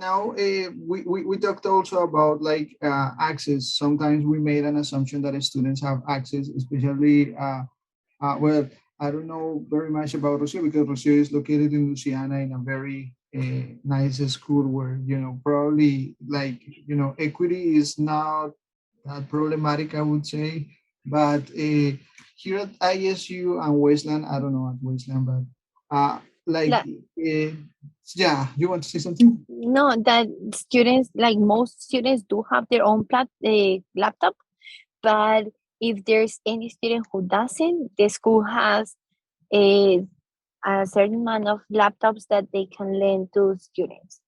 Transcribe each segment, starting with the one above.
Now we talked also about like access. Sometimes we made an assumption that students have access, especially well, I don't know very much about Rocio because Rocio is located in Louisiana in a very nice school where, probably like, equity is not that problematic, I would say. But here at ISU and Wasteland, I don't know at Wasteland, but like, Like, yeah, you want to say something? no, that students, like most students, do have their own laptop, but if there's any student who doesn't, the school has a, a certain amount of laptops that they can lend to students,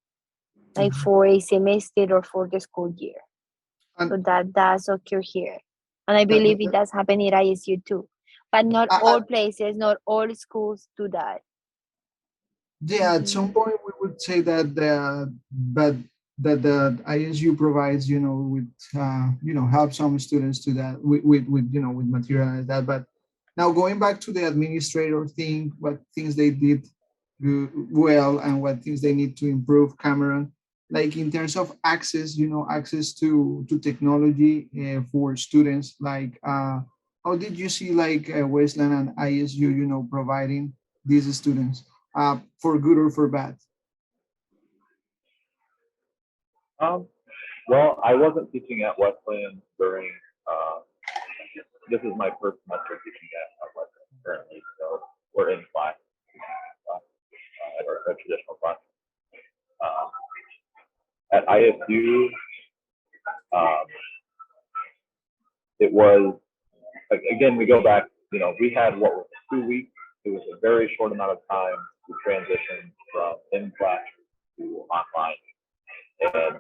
like Mhm. for a semester or for the school year. So And that does occur here. And I that, believe it does happen in ISU too. But not that, all places, not all schools do that. yeah, at some Mhm. point we would say that but that the ISU provides, with help some students to that with with material like that. But now going back to the administrator thing, what things they did well and what things they need to improve, Cameron. Like in terms of access, access to technology for students. Like, how did you see like Westland and ISU, providing these students? For good or for bad. Um, well, I wasn't teaching at Wesleyan during. Uh, this is my first semester teaching at Wesleyan currently, so we're in class at our traditional class. Uh, at ISU, um, it was like again we go back. We had what was 2 weeks. It was a very short amount of time to transition from in class to online, and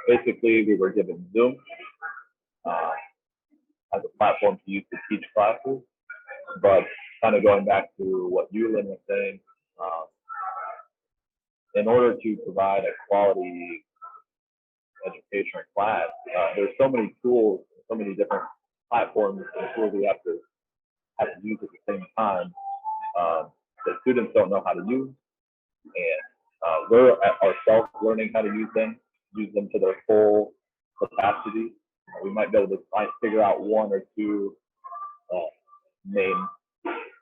basically we were given Zoom uh, as a platform to use to teach classes. But kind of going back to what Yulin was saying, um, in order to provide a quality education or class, there's so many tools, so many different platforms and tools we have to use at the same time that students don't know how to use, and we're at ourselves learning how to use them to their full capacity. We might be able to figure out one or two uh, main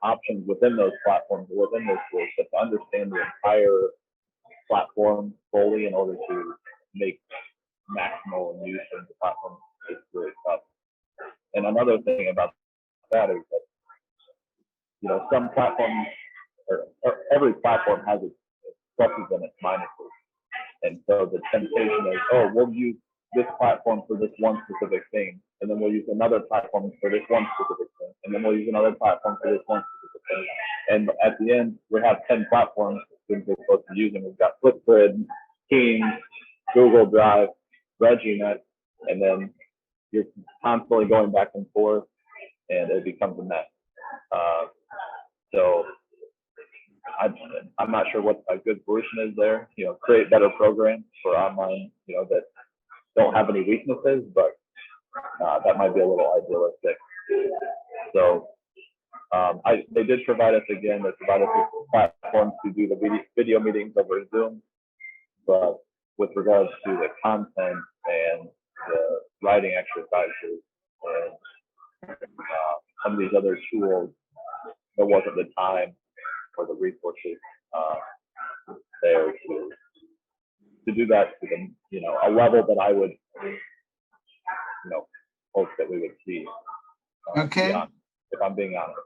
options within those platforms or within those tools, but to understand the entire platform fully in order to make maximal use of the platform is really tough. And another thing about that is that some platforms or every platform has its pluses and its minuses. And so the temptation is, oh, we'll use this platform for this one specific thing, and then we'll use another platform for this one specific thing, and then we'll use another platform for this one specific thing. And at the end, we have 10 platforms students are supposed to use, and we've got Flipgrid, Teams, Google Drive, ReggieNet, and then you're constantly going back and forth, and it becomes a mess. So I'm not sure what a good solution is there. Create better programs for online, that don't have any weaknesses, but that might be a little idealistic. So they did provide us again. They provided us with platforms to do the video meetings over Zoom, but with regards to the content and the writing exercises and some of these other tools, there wasn't the time or the resources uh, there to do that to the a level that I would hope that we would see. Okay. If I'm being honest.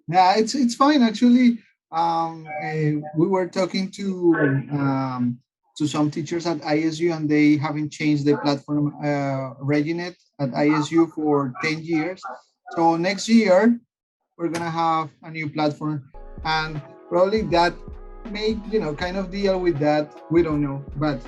Yeah, it's fine actually. We were talking to some teachers at ISU, and they haven't changed the platform ReggieNet at ISU for 10 years. So next year we're gonna have a new platform, and probably that may kind of deal with that. We don't know, but